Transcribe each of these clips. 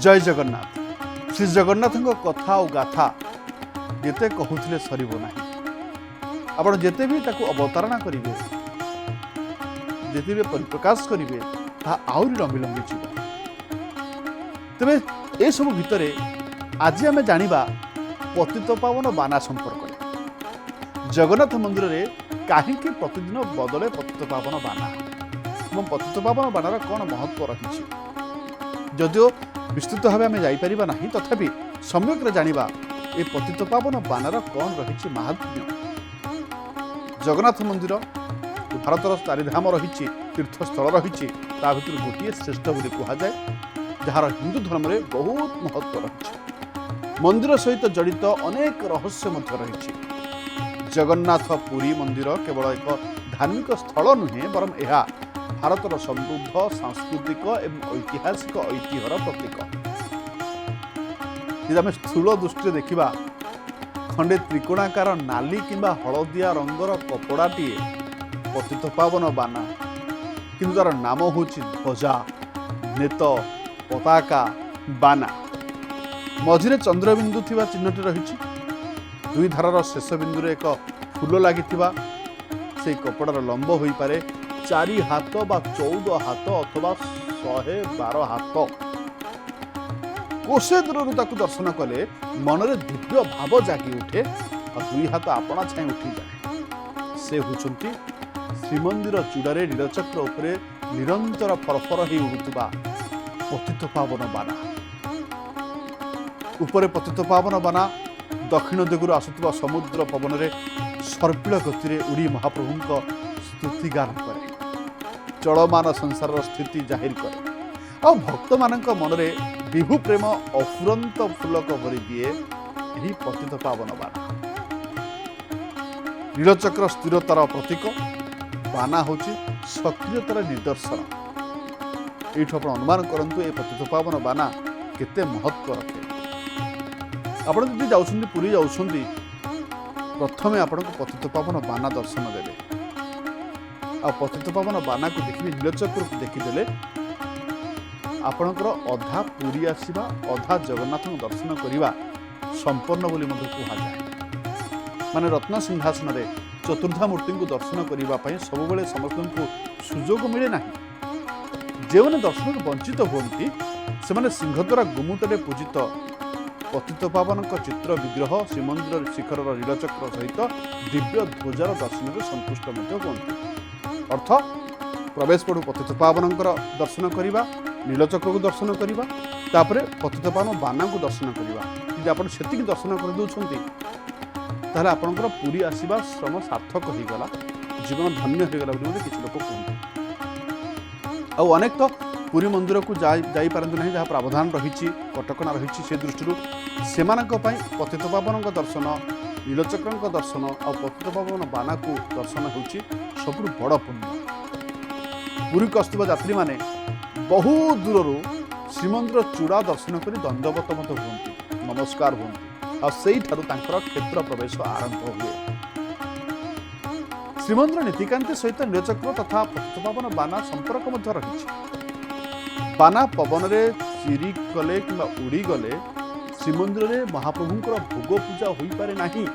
जय जगन्नाथ। श्री जगन्नाथ कथा और गाथा जिते कहूले सर ना आप जिते भी अवतारणा करेंगे जिते भी परिप्रकाश करेंगे आहरी लंबी लंबी जीव। तेरे ये सब भितर आज आम जाना पतितपावन बाना संपर्क जगन्नाथ मंदिर में कहीं प्रतिदिन बदले पतितपावन बाना और पतितपावन बानार कौन महत्व रही जदिओ विस्तृत भाव आम जापर ना तथापि सम्यक जाना ये पतितपावन बानार कौन रही महात्म्य। जगन्नाथ मंदिर भारतर चारिधाम रही तीर्थस्थल रही भर गोटे श्रेष्ठ बोली कहुए जार हिंदू धर्म में बहुत महत्व रही। मंदिर सहित जड़ित अनेक रहस्य रही। जगन्नाथ पुरी मंदिर केवल एक धार्मिक स्थल नुहे बरं यह भारतर समृद्ध सांस्कृतिक एवं ऐतिहासिक ऐतिह्यर प्रतीक। यदि आम स्थूल दृष्टि देखा खंडे त्रिकोणाकार नाली किंबा हलदिया रंगर कपड़ाटीए पतितपावन बाना किंतु तार नाम हूँ ध्वजा नेत पताका बाना मझिरे चंद्रबिंदु थिबा चिन्हटी रही दुई धारार शेष बिंदु एक फूल लगी से कपड़ार लंब हो पारे 4 हाथ बा 14 हाथ अथवा 112 हाथ। कोसे दूर दर्शन कले मनरे दिव्य भाव जागी उठे और 2 हाथ आपणा छाई उठी जाए। से होचंती श्रीमंदिर चूड़ारे नीलचक्र उपरे निरंतर फरफर हो उड़ुवा पतितपावन बाना। उपरे पतितपावन बाना दक्षिण दिगु आसुवा समुद्र पवन में सर्पिल गति उड़ी महाप्रभु स्तुतिगान करे चलमान संसार स्थिति जाहिर करे और भक्त मान मन में विभु प्रेम अफुरंत फुलक भरी दिए यही पतितपावन बाना। नीलचक्र स्थिरतार प्रतीक बाना हूँ सक्रियतार निदर्शन। ये अनुमान करंतु ये पतितपावन बाना केते महत्व रखे। आपण जदि जाउछन्ती पुरी जाउछन्ती प्रथमे आपण को पतितपावन बाना दर्शन देवे आ पतितपावन बाना को देखि नीलचक्र को देखिदेले आपणकर अधा पुरी आसीबा अधा जगन्नाथ दर्शन करिबा संपन्न बोली मधु कहा जाए। माने रत्न सिंहासन रे चतुर्धा मूर्ति को दर्शन करिबा पई सब बेले समस्त को सुजोग मिले नाही। जेमने दर्शन को वंचित होती से सिंहद्वारा गुमुटरे पूजित पतितपावन चित्र विग्रह श्रीमंदिर शिखर नीलचक्र सहित दिव्य ध्वजार दर्शन में संतुष्ट होती। अर्थ प्रवेश पड़ू पतितपावन दर्शन करवा नीलचक्र को दर्शन करवा तापर पतितपावन बाना को दर्शन करवा यदि आप से दर्शन कर दौरान ताहले आपणकर पुरी आसवा श्रम सार्थक होगला जीवन धन्य होगला किसी लोग कहते। आउ अनेक तो पुरी मंदिर को जाई पारंतु नहीं जहाँ प्रावधान रही कटकणा रही से दृष्टि से पतितपावन दर्शन नीलचक्र दर्शन और पतितपावन बाना को दर्शन होची सबुठ बड़ पुण्य। पुरी को आसुवा यात्री माने बहुत दूर श्रीमंदिर चूड़ा दर्शन कर दंडवत होती नमस्कार होती और से क्षेत्र प्रवेश आरंभ हुए। श्रीमंदिर नीतिकांति सहित नीलचक्र तथा पतितपावन बाना संपर्क रही। बाना पवन रे चिरी गले कि उड़ी गले श्रीमंदिर में महाप्रभुंर भोग पूजा हो पारे नहीं।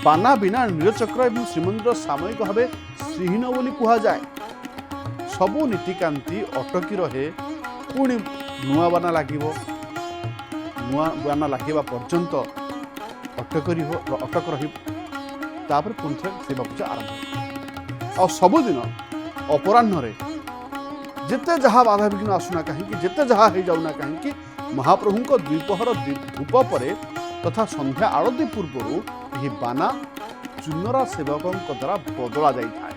बाना बिना नीलचक्र एवं श्रीमंदिर सामयिक भाव श्रीहीन बोली कहा जाए। सबू नीतिकांति अटकी रहे पुणी नुआ बाना लगे नुआ बाना लगे पर्यंत अटक रही पुणी सेवा पूजा आरंभ और सबुदिन अपराह्न जिते जहाँ बाधा विघ्न आसुना कहीं जिते जहाँ हो जाऊना कहीं महाप्रभु को द्विपहर धूप पर तथा संध्या आरती पूर्व यह बाना चुनरा सेवकों द्वारा बदला जाए।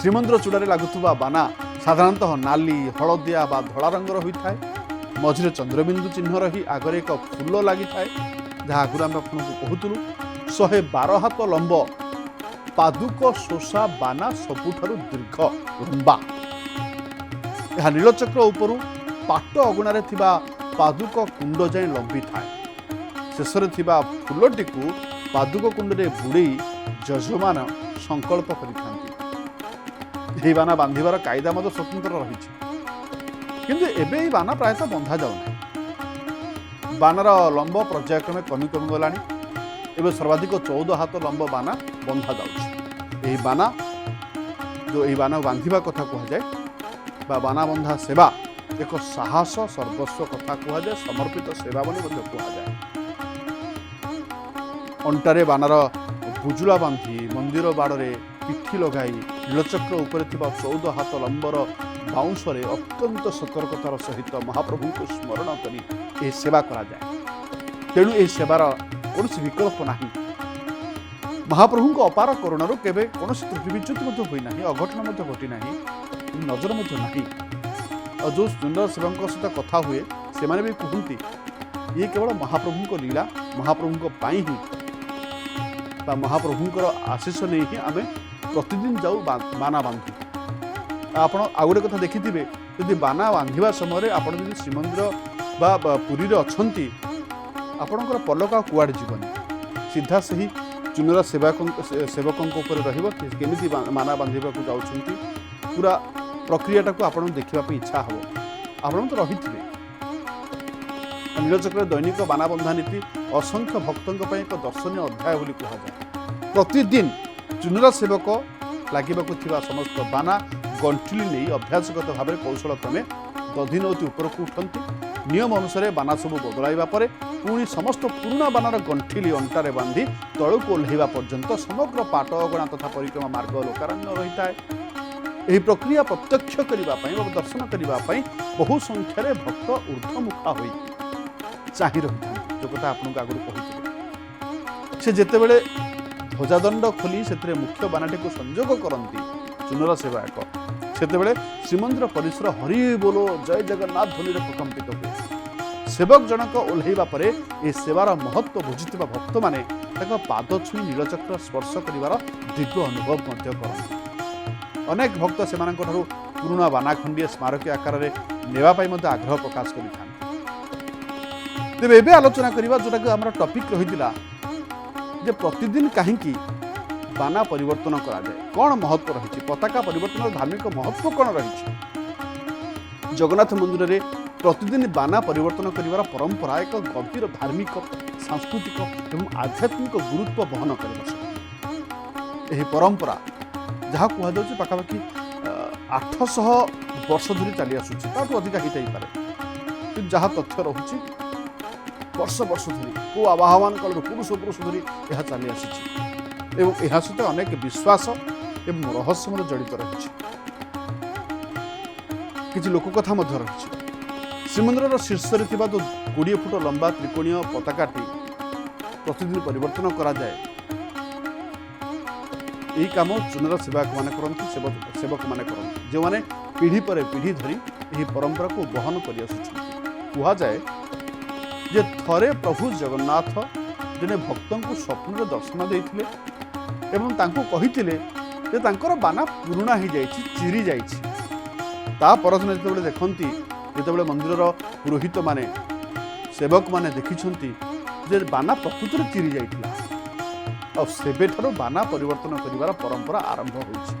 श्रीमंदिर चूड़ारे लगुवा बाना साधारणतः नाली हलदिया बा धड़ा रंगर होता है। मझिरे चंद्रबिंदु चिन्ह रही आगे एक फूल लगी था जहाँ आगुरी आम आपको कहूलु 112 हाथ लंब पादुक शोषा बाना सबुठारु दीर्घ लंबा। यह नीलचक्र उपरू पाट अगुणारे थिबा पादुक कुंड जाए लंबी थाए। शेषरे थिबा फूलटी को पादुक कुंड रे बुड़े जजमान संकल्प करिथांती। बाना बांधिबार कायदा स्वतंत्र रही। କିନ୍ତୁ ଏବେ ଏହି ବାନା ପ୍ରାୟତଃ ବନ୍ଧା ଯାଉନାହିଁ। ବାନାର ଲମ୍ବ ପର୍ଯ୍ୟାୟକ୍ରମେ କମି କମି ଗଲାଣି। ଏବେ ସର୍ବାଧିକ 14 ହାତ ଲମ୍ବ ବାନା ବନ୍ଧା ଯାଉଛି। ଏହି ବାନା ଏହି ବାନା ବାନ୍ଧିବା କଥା କୁହାଯାଏ ବା ବାନା ବନ୍ଧା ସେବା ଏକ ସାହସ ସର୍ବସ୍ୱ କଥା କୁହାଯାଏ, ସମର୍ପିତ ସେବା ବୋଲି ମଧ୍ୟ କୁହାଯାଏ। ଅଣ୍ଟାରେ ବାନାର ବୁଜୁଳା ବାନ୍ଧି ମନ୍ଦିର ବାଡ଼ରେ ପିଠି ଲଗାଇ ନୀଳଚକ୍ର ଉପରେ ଥିବା 14 ହାତ ଲମ୍ବର ବାଉଁଶରେ ଅତ୍ୟନ୍ତ ସତର୍କତାର ସହିତ ମହାପ୍ରଭୁଙ୍କୁ ସ୍ମରଣ କରି ଏହି ସେବା କରାଯାଏ। ତେଣୁ ଏହି ସେବାର କୌଣସି ବିକଳ୍ପ ନାହିଁ। ମହାପ୍ରଭୁଙ୍କ ଅପାର କରୁଣାରୁ କେବେ କୌଣସି ତ୍ରୁଟି ବିଚ୍ୟୁତି ମଧ୍ୟ ହୋଇନାହିଁ, ଅଘଟଣ ମଧ୍ୟ ଘଟିନାହିଁ, ନଜର ମଧ୍ୟ ନାହିଁ। ଆଉ ଯେଉଁ ସୁନ୍ଦର ସେବଙ୍କ ସହିତ କଥା ହୁଏ ସେମାନେ ବି କୁହନ୍ତି ଇଏ କେବଳ ମହାପ୍ରଭୁଙ୍କ ଲୀଳା, ମହାପ୍ରଭୁଙ୍କ ପାଇଁ ହିଁ ବା ମହାପ୍ରଭୁଙ୍କର ଆଶୀଷ ନେଇ ହିଁ ଆମେ ପ୍ରତିଦିନ ଯାଉ ବାନା ବାନ୍ଧୁ। ଆପଣ ଆଉ ଗୋଟେ କଥା ଦେଖିଥିବେ, ଯଦି ବାନା ବାନ୍ଧିବା ସମୟରେ ଆପଣ ଯଦି ଶ୍ରୀମନ୍ଦିର ବା ପୁରୀରେ ଅଛନ୍ତି, ଆପଣଙ୍କର ପଲକ ଆଉ କୁଆଡ଼େ ଯିବନି, ସିଧା ସେହି ଚୁନରା ସେବକଙ୍କ ଉପରେ ରହିବ। କେମିତି ବାନା ବାନ୍ଧିବାକୁ ଯାଉଛନ୍ତି ପୁରା ପ୍ରକ୍ରିୟାଟାକୁ ଆପଣଙ୍କୁ ଦେଖିବା ପାଇଁ ଇଚ୍ଛା ହେବ। ଆପଣ ତ ରହିଥିବେ। ନୀଳଚକ୍ରରେ ଦୈନିକ ବାନା ବନ୍ଧା ନୀତି ଅସଂଖ୍ୟ ଭକ୍ତଙ୍କ ପାଇଁ ଏକ ଦର୍ଶନୀୟ ଅଧ୍ୟାୟ ବୋଲି କୁହାଯାଏ। ପ୍ରତିଦିନ ଚୁନରା ସେବକ ଲାଗିବାକୁ ଥିବା ସମସ୍ତ ବାନା ଗଣ୍ଠିଲି ନେଇ ଅଭ୍ୟାସଗତ ଭାବରେ କୌଶଳ କ୍ରମେ ଦଧିନଉତି ଉପରକୁ ଉଠନ୍ତି। ନିୟମ ଅନୁସାରେ ବାନା ସବୁ ବଦଳାଇବା ପରେ ପୁଣି ସମସ୍ତ ପୁରୁଣା ବାନାର ଗଣ୍ଠିଲି ଅଣ୍ଟାରେ ବାନ୍ଧି ତଳକୁ ଓହ୍ଲାଇବା ପର୍ଯ୍ୟନ୍ତ ସମଗ୍ର ପାଟ ଅଗଣା ତଥା ପରିକ୍ରମା ମାର୍ଗ ଲୋକାରଣ୍ୟ ରହିଥାଏ। ଏହି ପ୍ରକ୍ରିୟା ପ୍ରତ୍ୟକ୍ଷ କରିବା ପାଇଁ ବା ଦର୍ଶନ କରିବା ପାଇଁ ବହୁ ସଂଖ୍ୟାରେ ଭକ୍ତ ଊର୍ଦ୍ଧ୍ୱମୁଖା ହୋଇ ଚାହିଁ ରହିଥାନ୍ତି। ଯେଉଁ କଥା ଆପଣଙ୍କୁ ଆଗରୁ କହିଥିଲେ, ସେ ଯେତେବେଳେ ଧ୍ୱଜାଦଣ୍ଡ ଖୋଲି ସେଥିରେ ମୁଖ୍ୟ ବାନାଟିକୁ ସଂଯୋଗ କରନ୍ତି ଚୁନରା ସେବାୟକ, ସେତେବେଳେ ଶ୍ରୀମନ୍ଦିର ପରିସର ହରି ବୋଲ ଜୟ ଜଗନ୍ନାଥ ଧ୍ୱନିରେ ପ୍ରକମ୍ପିତ ହୁଏ। ସେବକ ଜଣକ ଓହ୍ଲାଇବା ପରେ ଏହି ସେବାର ମହତ୍ଵ ବୁଝିଥିବା ଭକ୍ତମାନେ ତାଙ୍କ ପାଦ ଛୁଇଁ ନୀଳଚକ୍ର ସ୍ପର୍ଶ କରିବାର ଦିବ୍ୟ ଅନୁଭବ ମଧ୍ୟ କରନ୍ତି। ଅନେକ ଭକ୍ତ ସେମାନଙ୍କଠାରୁ ପୁରୁଣା ବାନା ଖଣ୍ଡିଏ ସ୍ମାରକୀ ଆକାରରେ ନେବା ପାଇଁ ମଧ୍ୟ ଆଗ୍ରହ ପ୍ରକାଶ କରିଥାନ୍ତି। ତେବେ ଏବେ ଆଲୋଚନା କରିବା ଯେଉଁଟାକି ଆମର ଟପିକ୍ ରହିଥିଲା ଯେ ପ୍ରତିଦିନ କାହିଁକି ବାନା ପରିବର୍ତ୍ତନ କରାଯାଏ, କ'ଣ ମହତ୍ଵ ରହିଛି, ପତାକା ପରିବର୍ତ୍ତନର ଧାର୍ମିକ ମହତ୍ଵ କ'ଣ ରହିଛି। ଜଗନ୍ନାଥ ମନ୍ଦିରରେ ପ୍ରତିଦିନ ବାନା ପରିବର୍ତ୍ତନ କରିବାର ପରମ୍ପରା ଏକ ଗଭୀର ଧାର୍ମିକ, ସାଂସ୍କୃତିକ ଏବଂ ଆଧ୍ୟାତ୍ମିକ ଗୁରୁତ୍ୱ ବହନ କରିବା ସହ ଏହି ପରମ୍ପରା ଯାହା କୁହାଯାଉଛି ପାଖାପାଖି 800 ବର୍ଷ ଧରି ଚାଲି ଆସୁଛି, ତାଠୁ ଅଧିକା ହେଇଥାଇପାରେ, କିନ୍ତୁ ଯାହା ତଥ୍ୟ ରହୁଛି ବର୍ଷ ବର୍ଷ ଧରି କେଉଁ ଆବାହମାନ କାଳରୁ ପୁରୁଷ ଧରି ଏହା ଚାଲି ଆସିଛି ଏବଂ ଏହା ସହିତ ଅନେକ ବିଶ୍ୱାସ ଏବଂ ରହସ୍ୟ ମଧ୍ୟ ଜଡ଼ିତ ରହିଛି। କିଛି ଲୋକକଥା ମଧ୍ୟ ରହିଛି। ଶ୍ରୀମନ୍ଦିରର ଶୀର୍ଷରେ ଥିବା 20 ଫୁଟ ଲମ୍ବା ତ୍ରିକୋଣୀୟ ପତାକାଟି ପ୍ରତିଦିନ ପରିବର୍ତ୍ତନ କରାଯାଏ। ଏହି କାମ ଚୁନରା ସେବକମାନେ କରନ୍ତି, ସେବକମାନେ କରନ୍ତି, ଯେଉଁମାନେ ପିଢ଼ି ପରେ ପିଢ଼ି ଧରି ଏହି ପରମ୍ପରାକୁ ବହନ କରି ଆସୁଛନ୍ତି। କୁହାଯାଏ ଯେ ଥରେ ପ୍ରଭୁ ଜଗନ୍ନାଥ ଜଣେ ଭକ୍ତଙ୍କୁ ସ୍ୱପ୍ନରେ ଦର୍ଶନ ଦେଇଥିଲେ ଏବଂ ତାଙ୍କୁ କହିଥିଲେ ଯେ ତାଙ୍କର ବାନା ପୁରୁଣା ହେଇଯାଇଛି, ଚିରି ଯାଇଛି। ତା ପରଦିନ ଯେତେବେଳେ ଦେଖନ୍ତି, ଯେତେବେଳେ ମନ୍ଦିରର ପୁରୋହିତମାନେ ସେବକମାନେ ଦେଖିଛନ୍ତି ଯେ ବାନା ପ୍ରକୃତରେ ଚିରି ଯାଇଥିଲା, ଆଉ ସେବେଠାରୁ ବାନା ପରିବର୍ତ୍ତନ କରିବାର ପରମ୍ପରା ଆରମ୍ଭ ହୋଇଛି।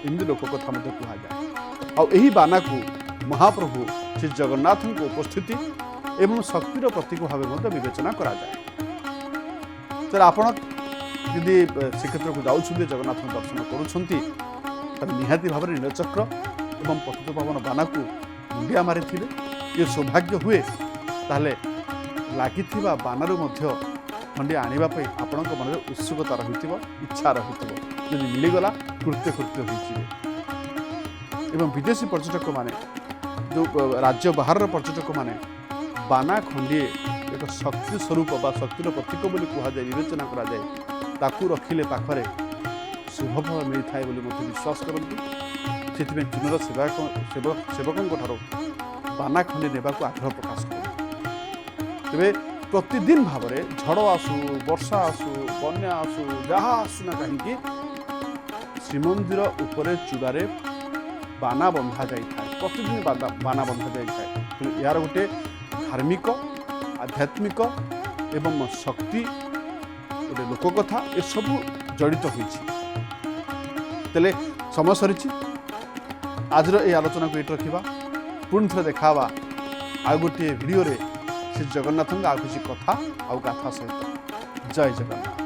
ଏମିତି ଲୋକକଥା ମଧ୍ୟ କୁହାଯାଏ। ଆଉ ଏହି ବାନାକୁ ମହାପ୍ରଭୁ ଶ୍ରୀ ଜଗନ୍ନାଥଙ୍କ ଉପସ୍ଥିତି ଏବଂ ଶକ୍ତିର ପ୍ରତୀକ ଭାବେ ମଧ୍ୟ ବିବେଚନା କରାଯାଏ। ତେଣୁ ଆପଣ ଯଦି ଶ୍ରୀକ୍ଷେତ୍ରକୁ ଯାଉଛନ୍ତି, ଜଗନ୍ନାଥଙ୍କ ଦର୍ଶନ କରୁଛନ୍ତି, ତାହେଲେ ନିହାତି ଭାବରେ ନୀଳଚକ୍ର ଏବଂ ପତିତପାବନ ବାନାକୁ ମୁଣ୍ଡିଆ ମାରିଥିବେ। ଯେ ସୌଭାଗ୍ୟ ହୁଏ ତାହେଲେ ଲାଗିଥିବା ବାନାରୁ ମଧ୍ୟ ଖଣ୍ଡିଆ ଆଣିବା ପାଇଁ ଆପଣଙ୍କ ମନରେ ଉତ୍ସୁକତା ରହିଥିବ, ଇଚ୍ଛା ରହିଥିବ। ଯଦି ମିଳିଗଲା କୃତ୍ୟ ହୋଇଯିବେ। ଏବଂ ବିଦେଶୀ ପର୍ଯ୍ୟଟକମାନେ, ଯେଉଁ ରାଜ୍ୟ ବାହାରର ପର୍ଯ୍ୟଟକମାନେ ବାନା ଖଣ୍ଡିଏ ଏକ ଶକ୍ତି ସ୍ୱରୂପ ବା ଶକ୍ତିର ପ୍ରତୀକ ବୋଲି କୁହାଯାଏ, ବିବେଚନା କରାଯାଏ, ତାକୁ ରଖିଲେ ପାଖରେ ଶୁଭଫଳ ମିଳିଥାଏ ବୋଲି ମଧ୍ୟ ବିଶ୍ୱାସ କରନ୍ତି। ସେଥିପାଇଁ ଚୁନରା ସେବକଙ୍କ ଠାରୁ ବାନା ଖଣ୍ଡି ନେବାକୁ ଆଗ୍ରହ ପ୍ରକାଶ କରନ୍ତି। ତେବେ ପ୍ରତିଦିନ ଭାବରେ ଝଡ଼ ଆସୁ, ବର୍ଷା ଆସୁ, ବନ୍ୟା ଆସୁ, ଯାହା ଆସୁନା କାହିଁକି ଶ୍ରୀମନ୍ଦିର ଉପରେ ଚୂଡ଼ାରେ ବାନା ବନ୍ଧା ଯାଇଥାଏ। ପ୍ରତିଦିନ ବାନା ବନ୍ଧା ଯାଇଥାଏ। ତେଣୁ ଏହାର ଗୋଟେ ଧାର୍ମିକ, ଆଧ୍ୟାତ୍ମିକ ଏବଂ ଶକ୍ତି, ଗୋଟେ ଲୋକକଥା ଏସବୁ ଜଡ଼ିତ ହୋଇଛି। ତେବେ ସମୟ ସରିଛି। ଆଜିର ଏହି ଆଲୋଚନାକୁ ଏଇଠି ରଖିବା। पुणी थे देखा आ गोटे भिडियो श्री जगन्नाथ आउ किसी कथा आउ गाथा सहित जय जगन्नाथ।